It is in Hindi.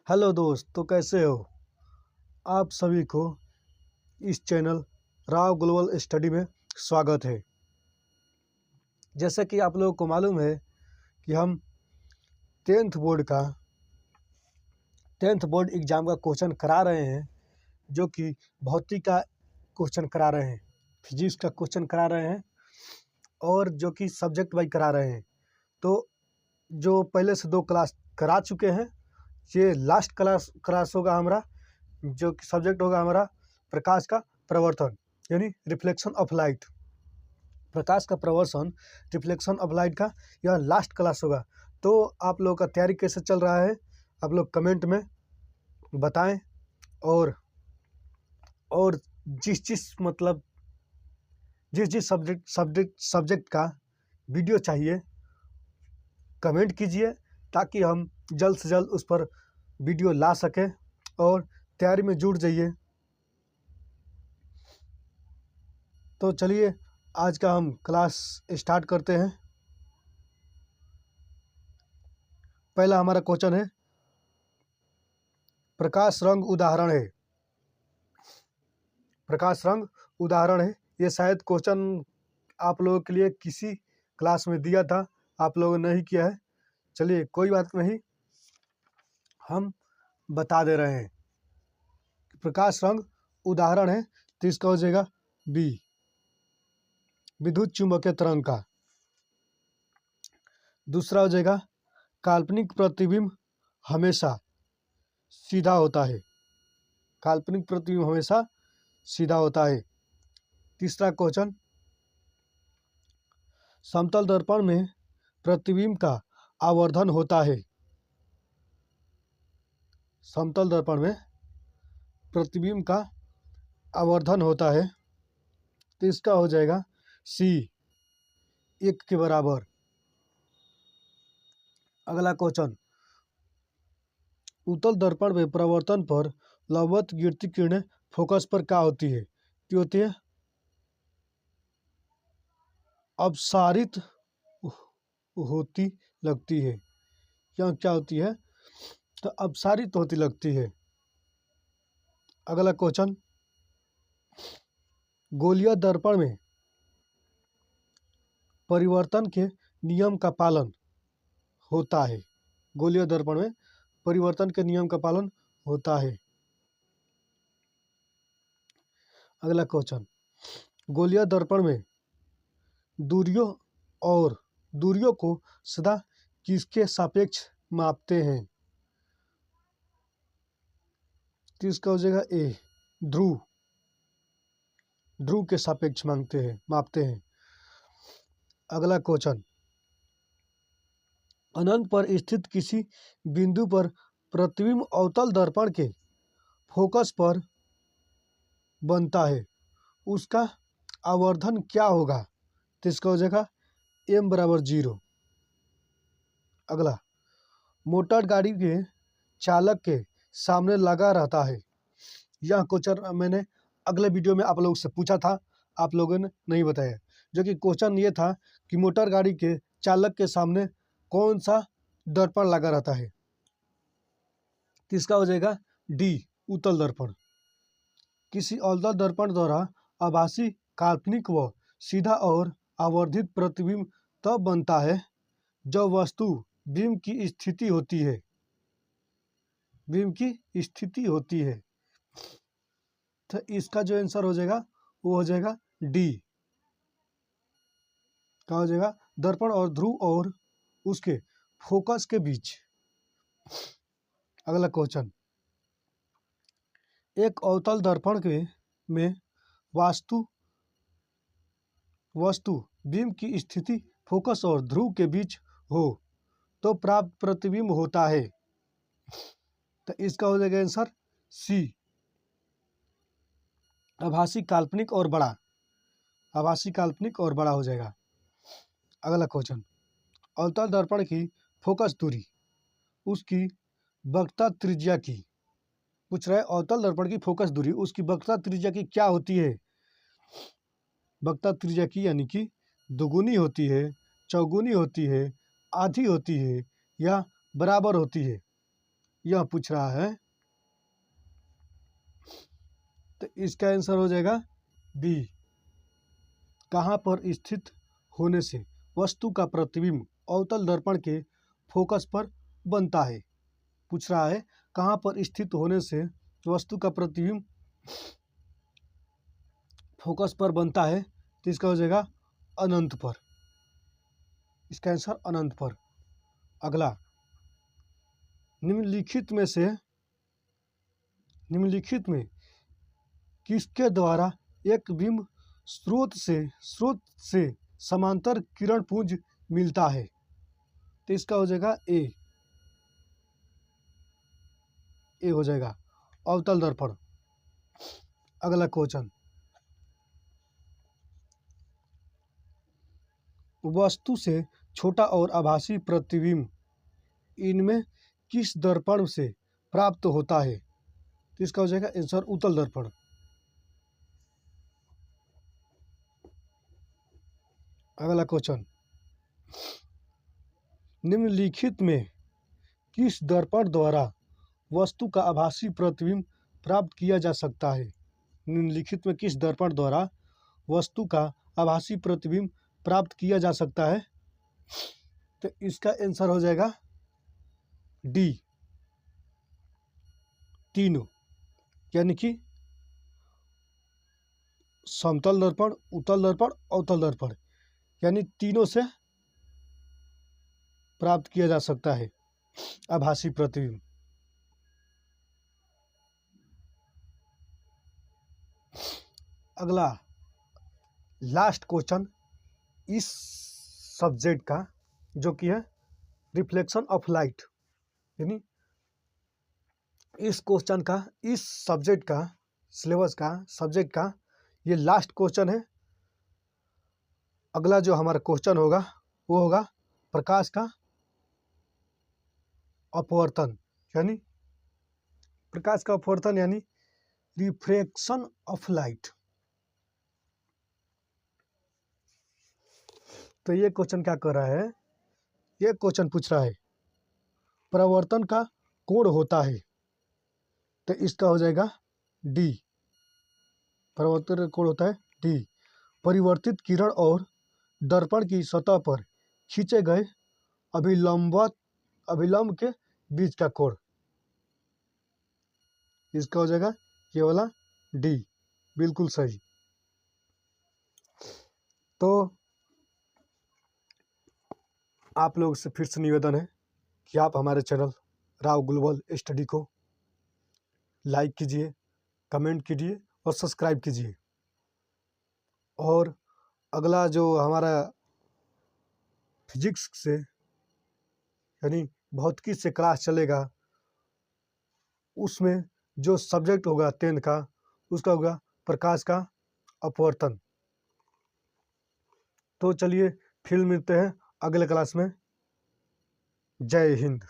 हेलो दोस्त, तो कैसे हो? आप सभी को इस चैनल राव ग्लोबल स्टडी में स्वागत है। जैसे कि आप लोगों को मालूम है कि हम टेंथ बोर्ड एग्ज़ाम का क्वेश्चन करा रहे हैं, जो कि भौतिक का क्वेश्चन करा रहे हैं, फिजिक्स का क्वेश्चन करा रहे हैं और जो कि सब्जेक्ट वाइज करा रहे हैं। तो जो पहले से 2 क्लास करा चुके हैं, ये लास्ट क्लास होगा हमारा, जो कि सब्जेक्ट होगा हमारा प्रकाश का प्रवर्तन यानी रिफ्लेक्शन ऑफ लाइट। प्रकाश का प्रवर्तन, रिफ्लेक्शन ऑफ लाइट का यह लास्ट क्लास होगा। तो आप लोगों का तैयारी कैसे चल रहा है, आप लोग कमेंट में बताएं। और जिस सब्जेक्ट का वीडियो चाहिए कमेंट कीजिए, ताकि हम जल्द से जल्द उस पर वीडियो ला सकें और तैयारी में जुट जाइए। तो चलिए आज का हम क्लास स्टार्ट करते हैं। पहला हमारा क्वेश्चन है, प्रकाश रंग उदाहरण है। प्रकाश रंग उदाहरण है, ये शायद क्वेश्चन आप लोगों के लिए किसी क्लास में दिया था, आप लोगों ने नहीं किया है। चलिए कोई बात नहीं, हम बता दे रहे हैं। प्रकाश रंग उदाहरण है, तो इसका हो जाएगा बी, विद्युत चुम्बकीय तरंग का। दूसरा हो जाएगा, काल्पनिक प्रतिबिंब हमेशा सीधा होता है। काल्पनिक प्रतिबिंब हमेशा सीधा होता है। तीसरा क्वेश्चन, समतल दर्पण में प्रतिबिंब का आवर्धन होता है। समतल दर्पण में प्रतिबिंब का आवर्धन होता है, तो इसका हो जाएगा सी, 1 के बराबर। अगला क्वेश्चन, उत्तल दर्पण में परावर्तन पर लंबवत गिरती किरणें फोकस पर क्या होती है? क्या होती है? अपसारित होती लगती है। क्या होती है? तो अपसारित होती लगती है। अगला क्वेश्चन, गोलीय दर्पण में परिवर्तन के नियम का पालन होता है। गोलीय दर्पण में परिवर्तन के नियम का पालन होता है। अगला क्वेश्चन, गोलीय दर्पण में दूरियों को सदा किसके सापेक्ष मापते हैं? तो इसका हो जाएगा ए, ध्रुव के सापेक्ष मापते हैं। अगला क्वेश्चन, अनंत पर स्थित किसी बिंदु पर प्रतिबिंब अवतल दर्पण के फोकस पर बनता है, उसका आवर्धन क्या होगा? तो इसका हो जाएगा m बराबर 0। अगला, मोटर गाड़ी के चालक के सामने लगा रहता है। यह क्वेश्चन मैंने अगले वीडियो में आप लोगों से पूछा था, आप लोगों ने नहीं बताया। जो कि क्वेश्चन ये था कि मोटर गाड़ी के चालक के सामने कौन सा दर्पण लगा रहता है? तो इसका हो जाएगा डी, उत्तल दर्पण। किसी अवतल दर्पण द्वारा आभासी, काल्पनिक व सीधा और आवर्धित प्रतिबिंब तब बनता है जब वस्तु बिंब की स्थिति होती है। तो इसका जो आंसर हो जाएगा वो हो जाएगा डी। क्या हो जाएगा? दर्पण और ध्रुव और उसके फोकस के बीच। अगला क्वेश्चन, एक अवतल दर्पण में वस्तु बिंब की स्थिति फोकस और ध्रुव के बीच हो तो प्राप्त प्रतिबिंब होता है। तो इसका हो जाएगा आंसर सी, आभासी, काल्पनिक और बड़ा। आभासी, काल्पनिक और बड़ा हो जाएगा। अगला क्वेश्चन, अवतल दर्पण की फोकस दूरी उसकी वक्रता त्रिज्या की पूछ रहा है। अवतल दर्पण की फोकस दूरी उसकी वक्रता त्रिज्या की क्या होती है? वक्रता त्रिज्या की यानी कि दोगुनी होती है, चौगुनी होती है, आधी होती है या बराबर होती है? यह पूछ रहा है। तो इसका आंसर हो जाएगा बी। कहाँ पर स्थित होने से वस्तु का प्रतिबिंब अवतल दर्पण के फोकस पर बनता है। पूछ रहा है कहाँ पर स्थित होने से वस्तु का प्रतिबिंब फोकस पर बनता है। तो इसका हो जाएगा अनंत पर। इसका आंसर अनंत पर। अगला, निम्नलिखित में किसके द्वारा एक बिंब स्रोत से समांतर किरण पुंज मिलता है। तो इसका हो जाएगा ए हो जाएगा अवतल दर्पण। अगला क्वेश्चन, वस्तु से छोटा और आभासी प्रतिबिंब इनमें किस दर्पण से प्राप्त होता है। तो इसका हो जाएगा आंसर उत्तल दर्पण। अगला क्वेश्चन, निम्नलिखित में किस दर्पण द्वारा वस्तु का आभासी प्रतिबिंब प्राप्त किया जा सकता है। निम्नलिखित में किस दर्पण द्वारा वस्तु का आभासी प्रतिबिंब प्राप्त किया जा सकता है। तो इसका आंसर हो जाएगा डी, तीनों, यानी कि समतल दर्पण, उत्तल दर्पण, अवतल दर्पण, यानी तीनों से प्राप्त किया जा सकता है आभासी प्रतिबिंब। अगला लास्ट क्वेश्चन इस सब्जेक्ट का, जो कि है रिफ्लेक्शन ऑफ लाइट, यानी इस क्वेश्चन का, इस सब्जेक्ट का, सिलेबस का, सब्जेक्ट का ये लास्ट क्वेश्चन है। अगला जो हमारा क्वेश्चन होगा वो होगा प्रकाश का अपवर्तन, यानी प्रकाश का अपवर्तन यानी रिफ्रैक्शन ऑफ लाइट। तो ये क्वेश्चन क्या कर रहा है, ये क्वेश्चन पूछ रहा है परावर्तन का कोण होता है। तो इसका हो जाएगा डी, परावर्तन का कोण होता है डी, परिवर्तित किरण और दर्पण की सतह पर खींचे गए अभिलंब के बीच का कोण। इसका हो जाएगा ये वाला डी, बिल्कुल सही। तो आप लोग से फिर से निवेदन है कि आप हमारे चैनल राव ग्लोबल स्टडी को लाइक कीजिए, कमेंट कीजिए और सब्सक्राइब कीजिए। और अगला जो हमारा फिजिक्स से यानी भौतिकी से क्लास चलेगा, उसमें जो सब्जेक्ट होगा 10th का, उसका होगा प्रकाश का अपवर्तन। तो चलिए फिर मिलते हैं अगले क्लास में। जय हिंद।